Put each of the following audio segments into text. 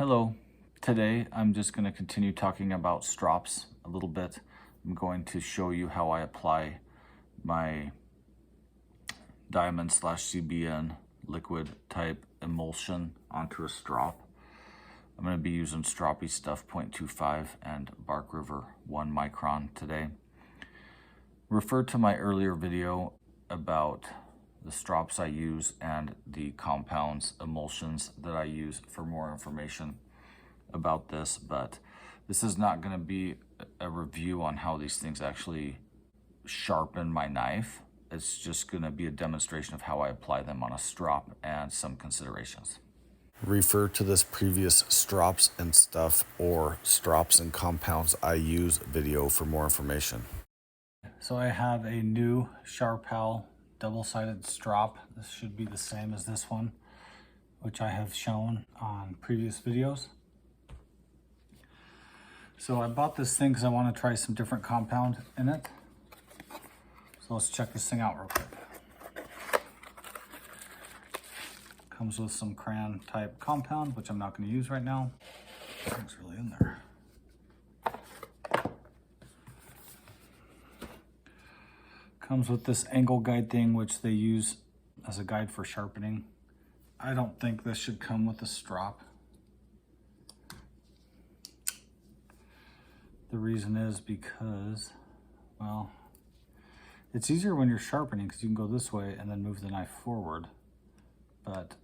Hello. Today I'm just going to continue talking about strops a little bit. I'm going to show you how I apply my diamond / CBN liquid type emulsion onto a strop. I'm going to be using Stroppy Stuff 0.25 and Bark River 1 micron today. Refer to my earlier video about the strops I use and the compounds, emulsions that I use for more information about this, but this is not going to be a review on how these things actually sharpen my knife. It's just going to be a demonstration of how I apply them on a strop and some considerations. Refer to this previous strops and stuff or strops and compounds I use video for more information. So I have a new Sharpal double-sided strop. This should be the same as this one, which I have shown on previous videos. So I bought this thing because I want to try some different compound in it. So let's check this thing out real quick. Comes with some crayon type compound, which I'm not going to use right now. Thing's really in there. Comes with this angle guide thing, which they use as a guide for sharpening. I don't think this should come with a strop. The reason is because, well, it's easier when you're sharpening because you can go this way and then move the knife forward. But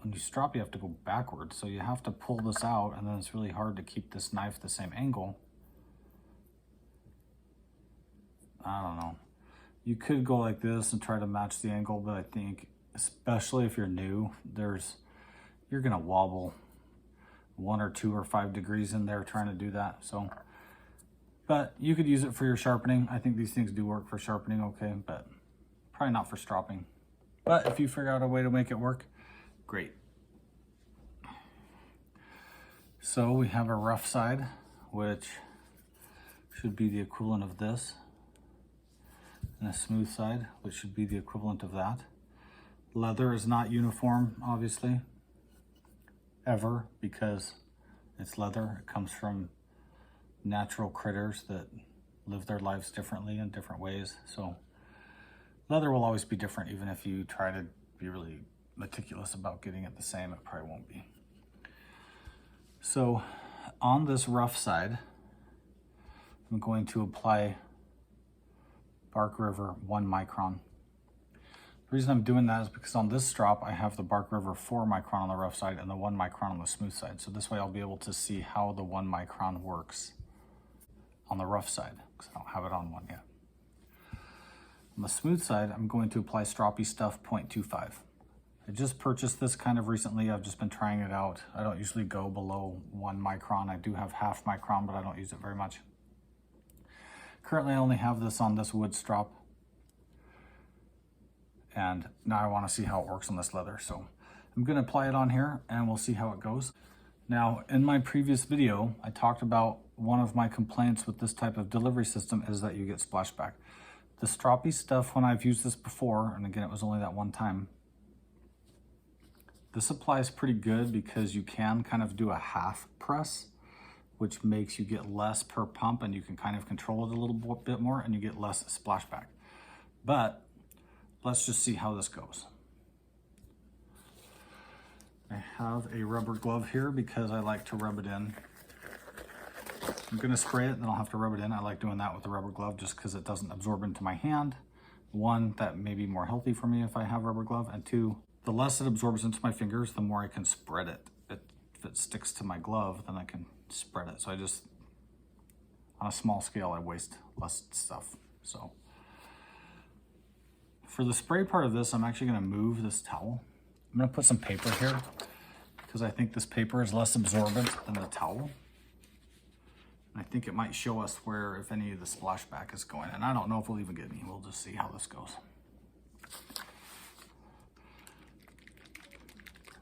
when you strop, you have to go backwards. So you have to pull this out, and then it's really hard to keep this knife the same angle. I don't know. You could go like this and try to match the angle, but I think, especially if you're new, you're gonna wobble 1 or 2 or 5 degrees in there trying to do that. So, but you could use it for your sharpening. I think these things do work for sharpening okay, but probably not for stropping. But if you figure out a way to make it work, great. So we have a rough side, which should be the equivalent of this, and a smooth side, which should be the equivalent of that. Leather is not uniform, obviously, ever, because it's leather. It comes from natural critters that live their lives differently in different ways. So leather will always be different, even if you try to be really meticulous about getting it the same, it probably won't be. So on this rough side, I'm going to apply Bark River 1 micron. The reason I'm doing that is because on this strop, I have the Bark River 4 micron on the rough side and the 1 micron on the smooth side. So this way I'll be able to see how the 1 micron works on the rough side, because I don't have it on one yet. On the smooth side, I'm going to apply Stroppy Stuff 0.25. I just purchased this kind of recently. I've just been trying it out. I don't usually go below 1 micron. I do have half micron, but I don't use it very much. Currently, I only have this on this wood strop, and now I want to see how it works on this leather. So I'm going to apply it on here, and we'll see how it goes. Now, in my previous video, I talked about one of my complaints with this type of delivery system is that you get splashback. The Stroppy Stuff, when I've used this before, and again, it was only that one time, this applies pretty good because you can kind of do a half press, which makes you get less per pump, and you can kind of control it a little bit more, and you get less splashback. But let's just see how this goes. I have a rubber glove here because I like to rub it in. I'm gonna spray it, then I'll have to rub it in. I like doing that with the rubber glove just because it doesn't absorb into my hand. One, that may be more healthy for me if I have rubber glove, and two, the less it absorbs into my fingers, the more I can spread it. If it sticks to my glove, then I can spread it. So I just, on a small scale, I waste less stuff. So for the spray part of this, I'm actually gonna move this towel. I'm gonna put some paper here because I think this paper is less absorbent than the towel. And I think it might show us where, if any of the splashback is going. And I don't know if we'll even get any. We'll just see how this goes.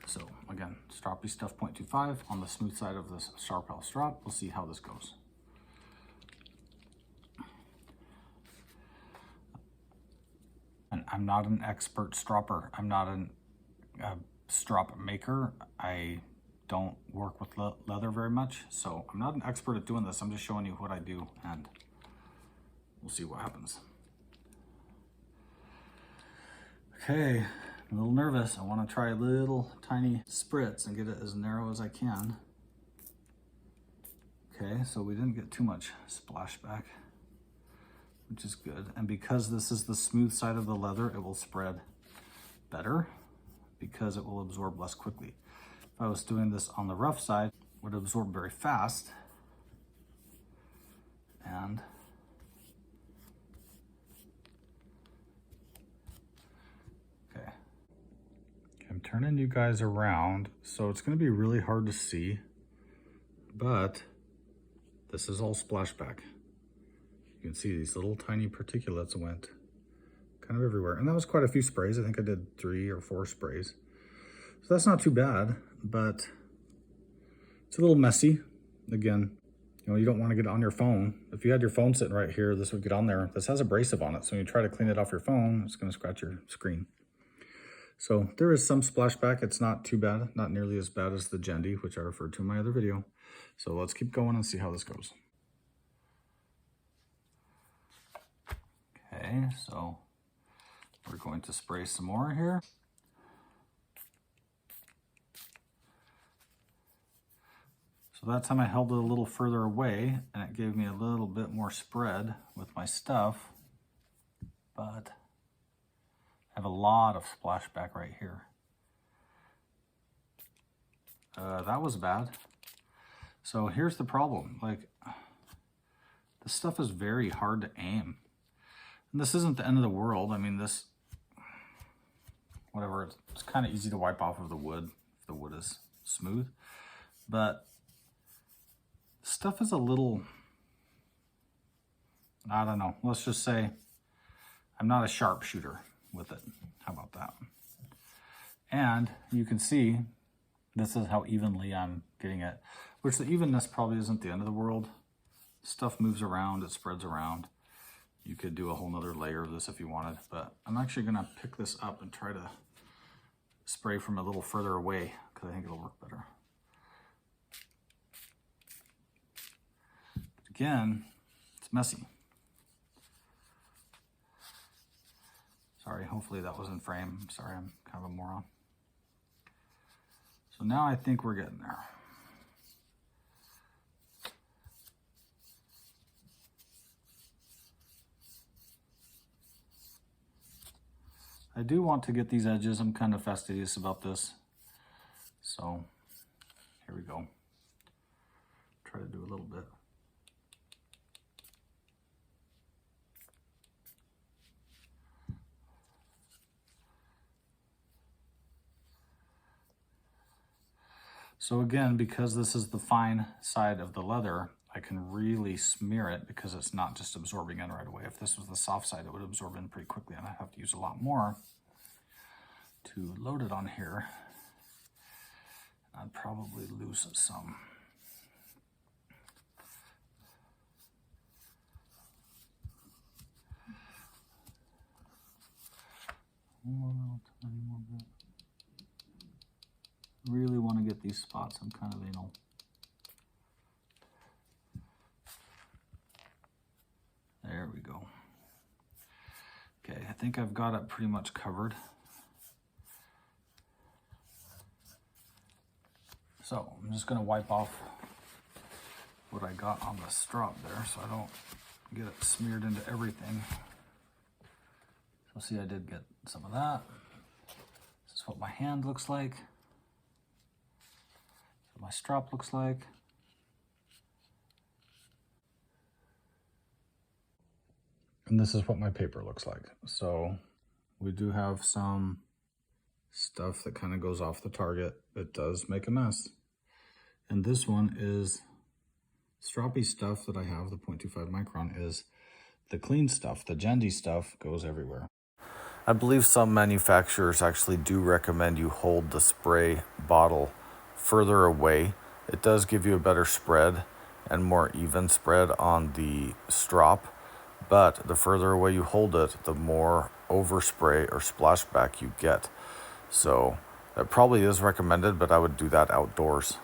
So again, Stroppy Stuff 0.25 on the smooth side of this Sharpal strop. We'll see how this goes. And I'm not an expert stropper. I'm not a strop maker. I don't work with leather very much. So I'm not an expert at doing this. I'm just showing you what I do, and we'll see what happens. Okay, I'm a little nervous. I want to try a little tiny spritz and get it as narrow as I can. Okay, so we didn't get too much splashback, which is good. And because this is the smooth side of the leather, it will spread better because it will absorb less quickly. If I was doing this on the rough side, it would absorb very fast. And okay, I'm turning you guys around, so it's going to be really hard to see, but this is all splashback. You can see these little tiny particulates went kind of everywhere. And that was quite a few sprays. I think I did 3 or 4 sprays. So that's not too bad, but it's a little messy. Again, you know, you don't want to get it on your phone. If you had your phone sitting right here, this would get on there. This has abrasive on it, so when you try to clean it off your phone, it's going to scratch your screen. So there is some splashback. It's not too bad, not nearly as bad as the Gendy, which I referred to in my other video. So let's keep going and see how this goes. Okay, so we're going to spray some more here. So that time I held it a little further away and it gave me a little bit more spread with my stuff, but I have a lot of splashback right here. That was bad. So here's the problem. Like, this stuff is very hard to aim. And this isn't the end of the world. I mean, this, whatever, it's kind of easy to wipe off of the wood if the wood is smooth. But stuff is a little, I don't know. Let's just say I'm not a sharpshooter with it. How about that? And you can see this is how evenly I'm getting it, which the evenness probably isn't the end of the world. Stuff moves around, it spreads around. You could do a whole nother layer of this if you wanted, but I'm actually gonna pick this up and try to spray from a little further away because I think it'll work better. But again, it's messy. Sorry, hopefully that was in frame. I'm sorry, I'm kind of a moron. So now I think we're getting there. I do want to get these edges. I'm kind of fastidious about this. So here we go. Try to do a little bit. So again, because this is the fine side of the leather, I can really smear it because it's not just absorbing in right away. If this was the soft side, it would absorb in pretty quickly, and I have to use a lot more to load it on here. I'd probably lose some. One little tiny more bit. Really want to get these spots. I'm kind of anal. There we go. Okay, I think I've got it pretty much covered. So I'm just going to wipe off what I got on the strop there so I don't get it smeared into everything. So see, I did get some of that. This is what my hand looks like. What my strop looks like. And this is what my paper looks like. So we do have some stuff that kind of goes off the target. It does make a mess. And this one is stroppy stuff that I have, the 0.25 micron is the clean stuff. The Gendy stuff goes everywhere. I believe some manufacturers actually do recommend you hold the spray bottle further away. It does give you a better spread and more even spread on the strop, but the further away you hold it, the more overspray or splashback you get. So that probably is recommended, but I would do that outdoors.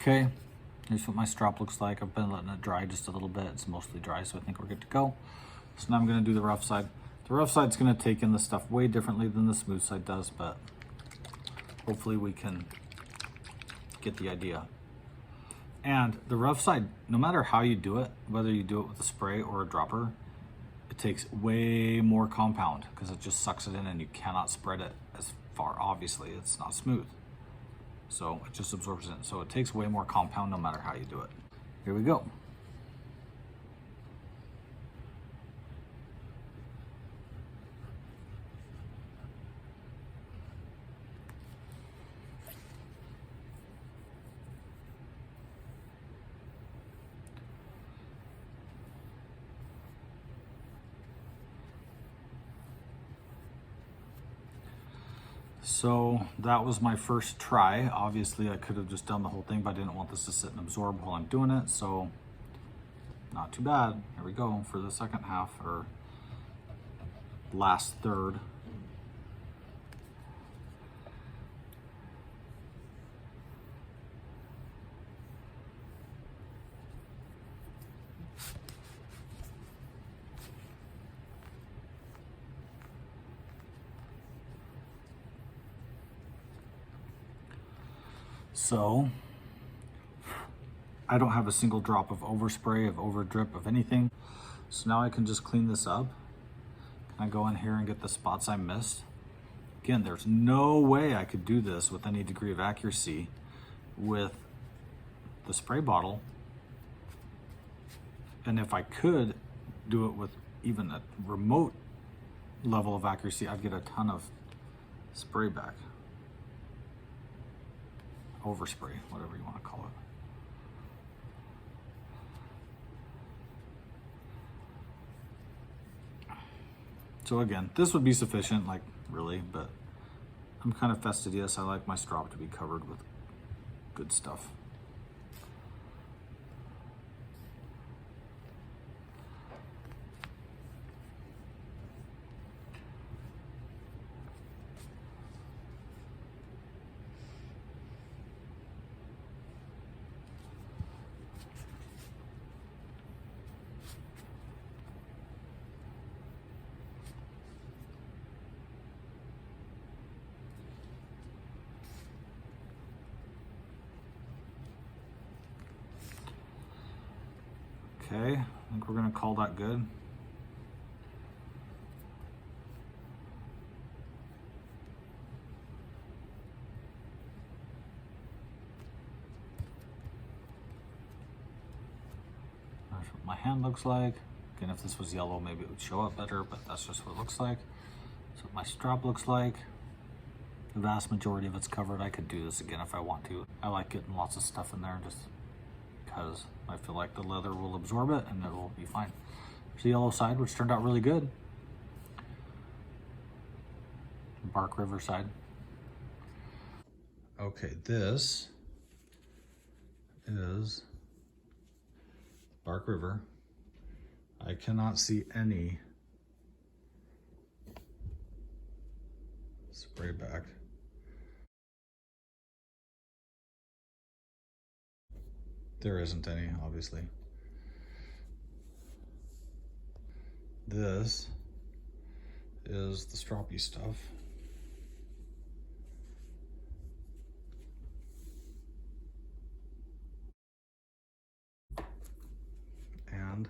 Okay, here's what my strop looks like. I've been letting it dry just a little bit. It's mostly dry, so I think we're good to go. So now I'm gonna do the rough side. The rough side's gonna take in the stuff way differently than the smooth side does, but hopefully we can get the idea. And the rough side, no matter how you do it, whether you do it with a spray or a dropper, it takes way more compound because it just sucks it in and you cannot spread it as far. Obviously, it's not smooth. So it just absorbs it. So it takes way more compound no matter how you do it. Here we go. So that was my first try. Obviously I could have just done the whole thing, but I didn't want this to sit and absorb while I'm doing it. So not too bad. Here we go for the second half, or last third. So I don't have a single drop of overspray, of overdrip, of anything. So now I can just clean this up. Can I go in here and get the spots I missed? Again, there's no way I could do this with any degree of accuracy with the spray bottle. And if I could do it with even a remote level of accuracy, I'd get a ton of spray back. Overspray, whatever you want to call it. So again, this would be sufficient, like really, but I'm kind of fastidious. I like my strop to be covered with good stuff. Okay, I think we're gonna call that good. That's what my hand looks like. Again, if this was yellow, maybe it would show up better, but that's just what it looks like. That's what my strap looks like. The vast majority of it's covered. I could do this again if I want to. I like getting lots of stuff in there just because I feel like the leather will absorb it and it will be fine. There's the yellow side, which turned out really good. Bark River side. Okay, this is Bark River. I cannot see any spray back. There isn't any, obviously. This is the stroppy stuff. And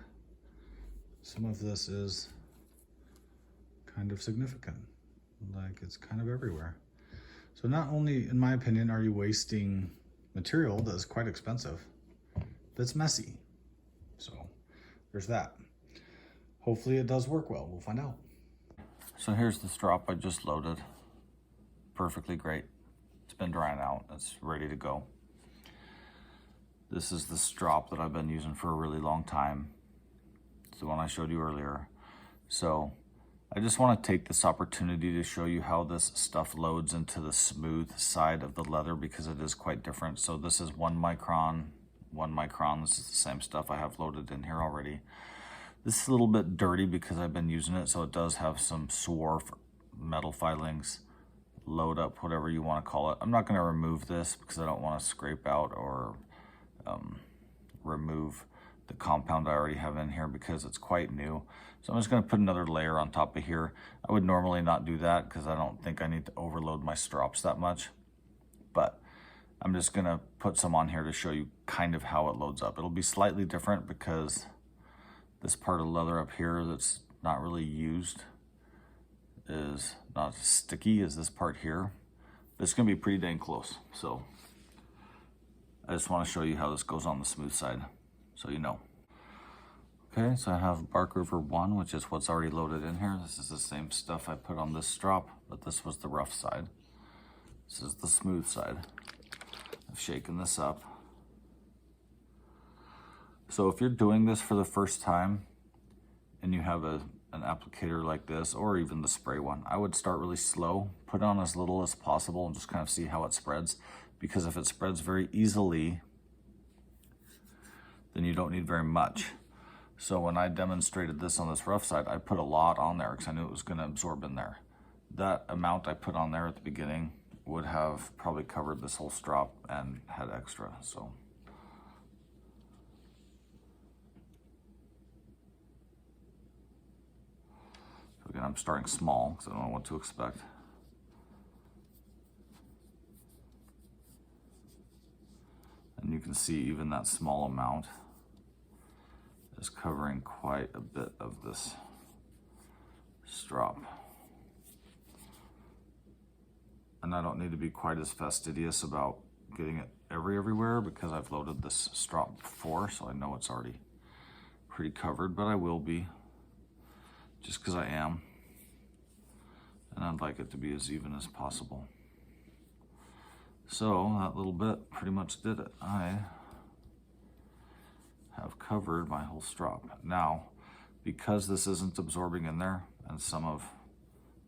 some of this is kind of significant. Like it's kind of everywhere. So not only, in my opinion, are you wasting material that's quite expensive, that's messy. So there's that. Hopefully it does work well. We'll find out. So here's the strop I just loaded. Perfectly great. It's been drying out. It's ready to go. This is the strop that I've been using for a really long time. It's the one I showed you earlier. So I just want to take this opportunity to show you how this stuff loads into the smooth side of the leather because it is quite different. So this is 1 micron, 1 micron. This is the same stuff I have loaded in here already. This is a little bit dirty because I've been using it, so it does have some swarf metal filings, load up, whatever you want to call it. I'm not going to remove this because I don't want to scrape out or remove the compound I already have in here because it's quite new. So I'm just going to put another layer on top of here. I would normally not do that because I don't think I need to overload my strops that much, but I'm just going to put some on here to show you kind of how it loads up. It'll be slightly different because this part of leather up here that's not really used is not as sticky as this part here. This is going to be pretty dang close. So I just want to show you how this goes on the smooth side so you know. Okay, so I have Bark River 1, which is what's already loaded in here. This is the same stuff I put on this strop, but this was the rough side. This is the smooth side. I've shaken this up. So if you're doing this for the first time and you have an applicator like this, or even the spray one, I would start really slow, put on as little as possible and just kind of see how it spreads. Because if it spreads very easily, then you don't need very much. So when I demonstrated this on this rough side, I put a lot on there because I knew it was going to absorb in there. That amount I put on there at the beginning would have probably covered this whole strop and had extra. So again, I'm starting small because I don't know what to expect. And you can see even that small amount is covering quite a bit of this strop. And I don't need to be quite as fastidious about getting it everywhere because I've loaded this strop before, so I know it's already pretty covered, but I will be just because I am. And I'd like it to be as even as possible. So that little bit pretty much did it. I have covered my whole strop. Now, because this isn't absorbing in there and some of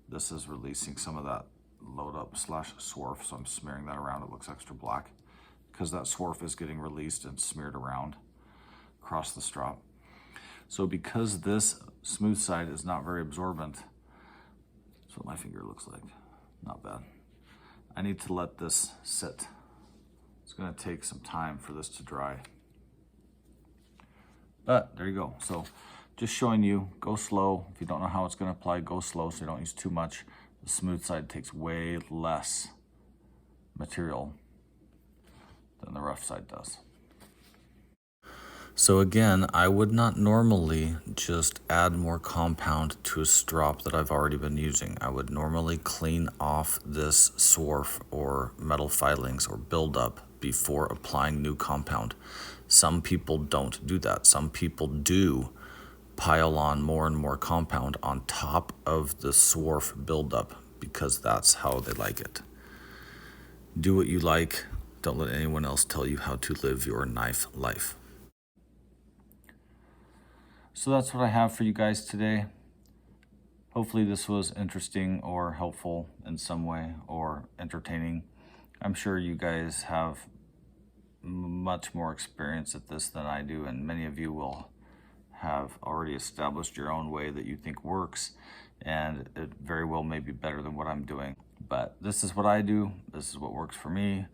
this is releasing some of that load up / swarf, so I'm smearing that around. It looks extra black because that swarf is getting released and smeared around across the strop. So because this smooth side is not very absorbent, that's what my finger looks like. Not bad. I need to let this sit. It's going to take some time for this to dry. But there you go. So just showing you, go slow. If you don't know how it's going to apply, go slow so you don't use too much. The smooth side takes way less material than the rough side does. So again, I would not normally just add more compound to a strop that I've already been using. I would normally clean off this swarf or metal filings or buildup before applying new compound. Some people don't do that. Some people do pile on more and more compound on top of the swarf buildup because that's how they like it. Do what you like. Don't let anyone else tell you how to live your knife life. So that's what I have for you guys today. Hopefully this was interesting or helpful in some way or entertaining. I'm sure you guys have much more experience at this than I do, and many of you will have already established your own way that you think works, and it very well may be better than what I'm doing. But this is what I do. This is what works for me.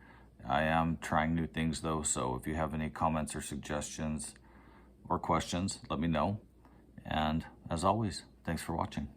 I am trying new things though, so if you have any comments or suggestions or questions, let me know. And as always, thanks for watching.